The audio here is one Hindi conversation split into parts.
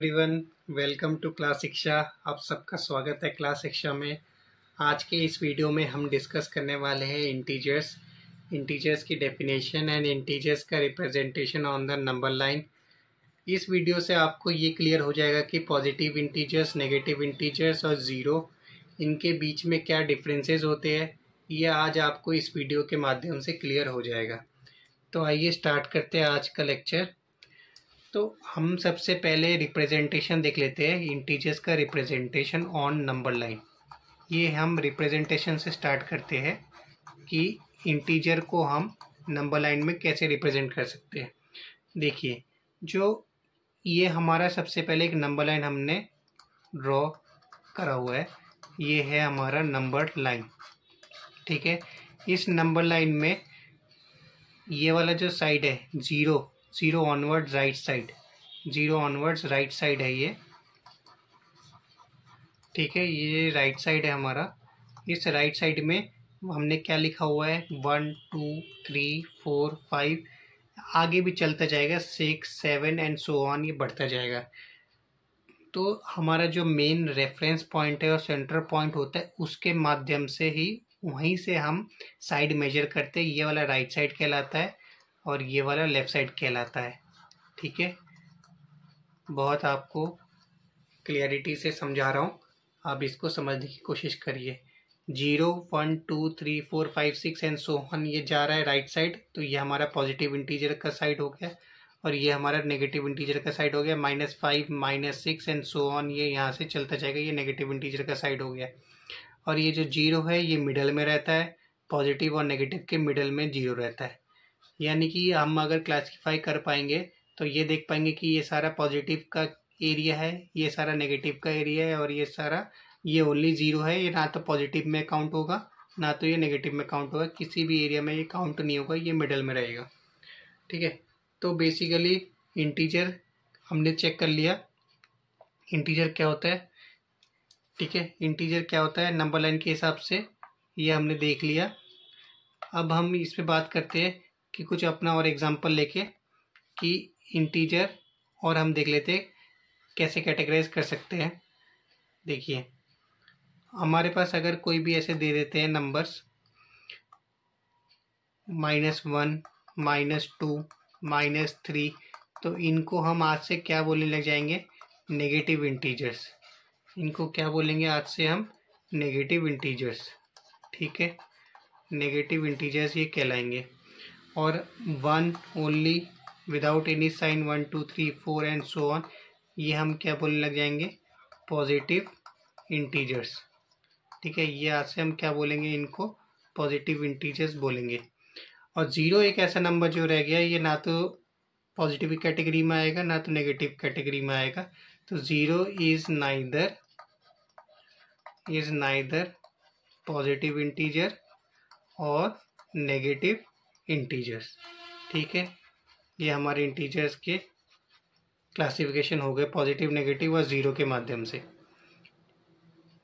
एवरीवन, वेलकम टू क्लास शिक्षा। आप सबका स्वागत है क्लास शिक्षा में। आज के इस वीडियो में हम डिस्कस करने वाले हैं इंटीजर्स की डेफिनेशन एंड इंटीजर्स का representation on the number line. इस वीडियो से आपको ये क्लियर हो जाएगा कि पॉजिटिव इंटीजर्स, नेगेटिव इंटीजर्स और ज़ीरो, इनके बीच में क्या डिफरेंसेस होते हैं, ये आज आपको इस वीडियो के माध्यम से क्लियर हो जाएगा। तो आइए स्टार्ट करते हैं आज का लेक्चर। तो हम सबसे पहले रिप्रेजेंटेशन देख लेते हैं, इंटीजर्स का रिप्रेजेंटेशन ऑन नंबर लाइन। ये हम रिप्रेजेंटेशन से स्टार्ट करते हैं कि इंटीजर को हम नंबर लाइन में कैसे रिप्रेजेंट कर सकते हैं। देखिए, जो ये हमारा सबसे पहले एक नंबर लाइन हमने ड्रॉ करा हुआ है, ये है हमारा नंबर लाइन। ठीक है, इस नंबर लाइन में ये वाला जो साइड है zero onwards right side, zero onwards right side है ये। ठीक है, ये राइट साइड है हमारा। इस राइट साइड में हमने क्या लिखा हुआ है, 1 2 3 4 5, आगे भी चलता जाएगा 6 7 एंड सो ऑन, ये बढ़ता जाएगा। तो हमारा जो मेन रेफरेंस पॉइंट है और सेंटर पॉइंट होता है, उसके माध्यम से ही वहीं से हम साइड मेजर करते हैं। ये वाला राइट साइड कहलाता है और ये वाला लेफ़्ट साइड कहलाता है। ठीक है, बहुत आपको क्लियरिटी से समझा रहा हूँ, आप इसको समझने की कोशिश करिए। 0 1 2 3 4 5 6 एंड सो ऑन, ये जा रहा है राइट साइड, तो ये हमारा पॉजिटिव इंटीजर का साइड हो गया, और ये हमारा नेगेटिव इंटीजर का साइड हो गया। -5 -6 एंड सो ऑन, ये यहाँ से चलता जाएगा, ये नेगेटिव इंटीजर का साइड हो गया। और ये जो 0 है ये मिडल में रहता है, पॉजिटिव और नेगेटिव के मिडल में 0 रहता है। यानी कि हम अगर क्लासिफाई कर पाएंगे तो ये देख पाएंगे कि ये सारा पॉजिटिव का एरिया है, ये सारा नेगेटिव का एरिया है, और ये ओनली 0 है। ये ना तो पॉजिटिव में काउंट होगा, ना तो ये नेगेटिव में काउंट होगा, किसी भी एरिया में ये काउंट नहीं होगा, ये मिडल में रहेगा। ठीक है, तो बेसिकली इंटीजर हमने चेक कर लिया, इंटीजर क्या होता है। ठीक है, इंटीजर क्या होता है नंबर लाइन के हिसाब से, ये हमने देख लिया। अब हम इस पे बात करते हैं कि कुछ अपना और एग्जांपल लेके कि इंटीजर, और हम देख लेते हैं कैसे कैटेगराइज कर सकते हैं। देखिए, हमारे पास अगर कोई भी ऐसे दे देते हैं नंबर्स, -1 -2 -3, तो इनको हम आज से क्या बोलने लग जाएंगे, नेगेटिव इंटीजर्स। इनको क्या बोलेंगे आज से हम, नेगेटिव इंटीजर्स। ठीक है, नेगेटिव इंटीजर्स ये कहलाएंगे। और 1 only without any sign, 1 2 3 4 and so on, ये हम क्या बोलने लग जाएंगे, पॉजिटिव इंटीजर्स। ठीक है, ये आज से हम क्या बोलेंगे, इनको पॉजिटिव इंटीजर्स बोलेंगे। और 0 एक ऐसा नंबर जो रह गया, ये ना तो पॉजिटिव कैटेगरी में आएगा ना तो नेगेटिव कैटेगरी में आएगा। तो 0 इज नाइदर पॉजिटिव इंटीजर और नेगेटिव इंटीजर्स। ठीक है, ये हमारे इंटीजर्स के क्लासिफिकेशन हो गए पॉजिटिव, नेगेटिव और 0 के माध्यम से।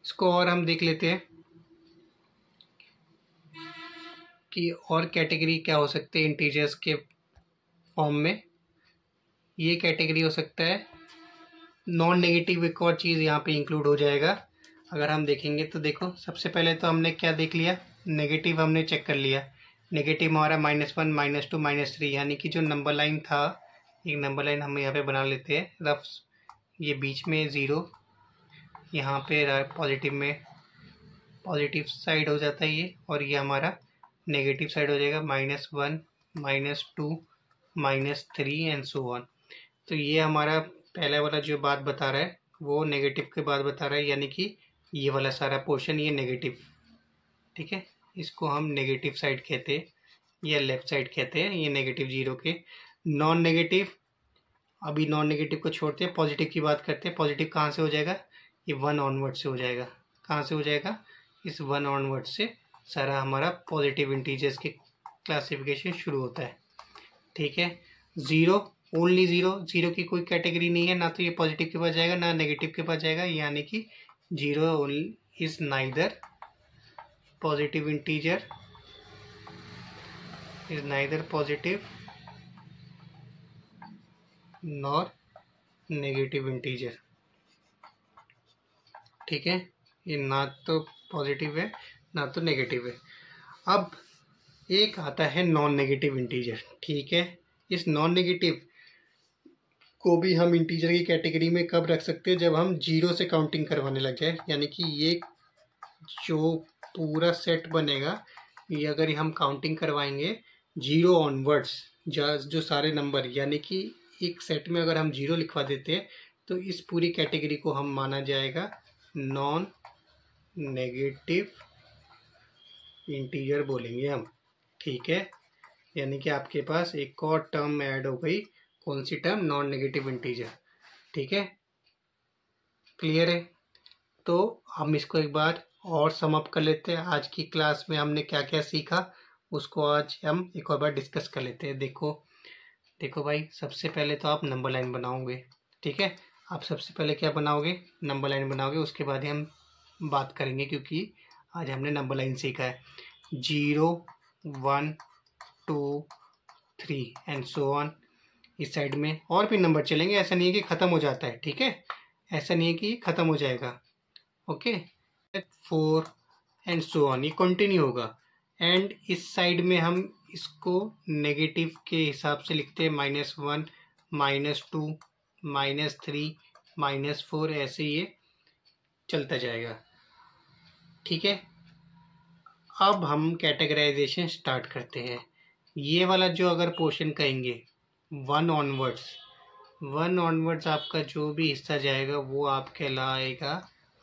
इसको और हम देख लेते हैं कि और कैटेगरी क्या हो सकते हैं इंटीजर्स के फॉर्म में। ये कैटेगरी हो सकता है नॉन नेगेटिव, एक और चीज़ यहाँ पे इंक्लूड हो जाएगा। अगर हम देखेंगे तो देखो, सबसे पहले तो हमने क्या देख लिया, नेगेटिव हमने चेक कर लिया। नेगेटिव हमारा -1 -2 -3, यानी कि जो नंबर लाइन था, एक नंबर लाइन हम यहाँ पे बना लेते हैं रफ। ये बीच में 0, यहाँ पे पॉजिटिव में पॉजिटिव साइड हो जाता है ये, और ये हमारा नेगेटिव साइड हो जाएगा, -1 -2 -3 एंड सो ऑन। तो ये हमारा पहला वाला जो बात बता रहा है वो नेगेटिव के बाद बता रहा है, यानी कि ये वाला सारा पोर्शन ये नेगेटिव। ठीक है, इसको हम नेगेटिव साइड कहते हैं या लेफ्ट साइड कहते हैं, ये नेगेटिव 0 के। नॉन नेगेटिव, अभी नॉन नेगेटिव को छोड़ते हैं, पॉजिटिव की बात करते हैं। पॉजिटिव कहाँ से हो जाएगा, ये 1 ऑनवर्ड से हो जाएगा। कहाँ से हो जाएगा, इस 1 ऑनवर्ड से सारा हमारा पॉजिटिव इंटीजर्स के क्लासिफिकेशन शुरू होता है। ठीक है, 0 ओनली 0 की कोई कैटेगरी नहीं है, ना तो ये पॉजिटिव के पास जाएगा ना नेगेटिव के पास जाएगा, यानी कि 0 is neither positive integer, is neither positive nor negative integer. ठीक है, ये ना तो पॉजिटिव है ना तो नेगेटिव है। अब एक आता है नॉन नेगेटिव इंटीजर। ठीक है, इस नॉन नेगेटिव को भी हम इंटीजर की कैटेगरी में कब रख सकते हैं, जब हम जीरो से काउंटिंग करवाने लग जाए। यानी कि ये जो पूरा सेट बनेगा, ये अगर हम काउंटिंग करवाएंगे जीरो ऑनवर्ड्स, जो सारे नंबर, यानी कि एक सेट में अगर हम जीरो लिखवा देते हैं तो इस पूरी कैटेगरी को हम माना जाएगा नॉन नेगेटिव इंटीजर बोलेंगे हम। ठीक है, यानी कि आपके पास एक और टर्म ऐड हो गई। कौन सी टर्म? Non negative integer. ठीक है, क्लियर है? तो हम इसको एक बार और सम अप कर लेते हैं। आज की क्लास में हमने क्या क्या सीखा उसको आज हम एक और बार डिस्कस कर लेते हैं। देखो भाई, सबसे पहले तो आप नंबर लाइन बनाओगे। ठीक है, आप सबसे पहले क्या बनाओगे? नंबर लाइन बनाओगे। उसके बाद ही हम बात करेंगे, क्योंकि आज हमने नंबर लाइन सीखा है। 0 1 2 3 एंड सो ऑन। इस साइड में और भी नंबर चलेंगे, ऐसा नहीं है कि ख़त्म हो जाता है। ठीक है, ऐसा नहीं है कि ख़त्म हो जाएगा। ओके, 4 एंड सो ऑन, ये कंटिन्यू होगा। एंड इस साइड में हम इसको नेगेटिव के हिसाब से लिखते हैं, -1 -2 -3 -4, ऐसे ये चलता जाएगा। ठीक है, अब हम कैटेगराइजेशन स्टार्ट करते हैं। ये वाला जो अगर पोर्शन कहेंगे 1 ऑनवर्ड्स आपका जो भी हिस्सा जाएगा वो आप कहलाएगा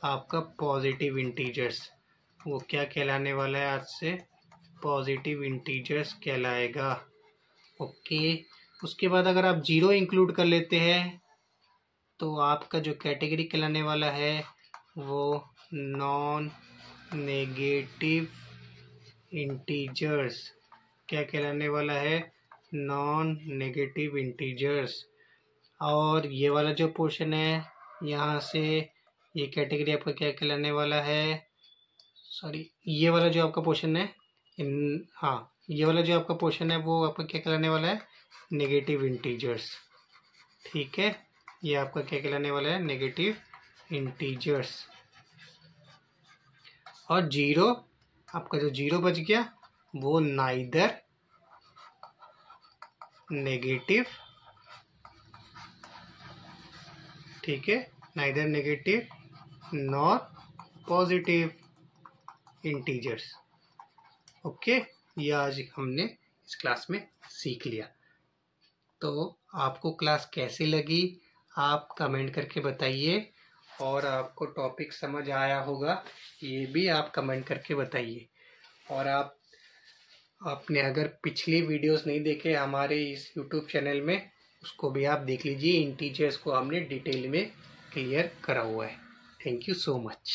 आपका पॉजिटिव इंटीजर्स। वो क्या कहलाने वाला है आज से? पॉजिटिव इंटीजर्स कहलाएगा। ओके, उसके बाद अगर आप जीरो इंक्लूड कर लेते हैं तो आपका जो कैटेगरी कहलाने वाला है वो नॉन नेगेटिव इंटीजर्स। क्या कहलाने वाला है? Non negative integers. और ये वाला जो पोर्शन है यहाँ से, ये कैटेगरी आपका क्या कहलाने वाला है? सॉरी, ये वाला जो आपका पोर्शन है, ये वाला जो आपका पोर्शन है वो आपका क्या कहलाने वाला है? Negative integers. ठीक है, ये आपका क्या कहलाने वाला है? Negative integers. और जीरो, आपका जो जीरो बच गया वो नाइदर नेगेटिव, ठीक है, neither negative nor positive integers. Okay, ये आज हमने इस क्लास में सीख लिया। तो आपको क्लास कैसी लगी आप कमेंट करके बताइए, और आपको टॉपिक समझ आया होगा ये भी आप कमेंट करके बताइए। और आपने अगर पिछली वीडियोस नहीं देखे हमारे इस यूट्यूब चैनल में, उसको भी आप देख लीजिए। इंटीजर्स को हमने डिटेल में क्लियर करा हुआ है। Thank you so much.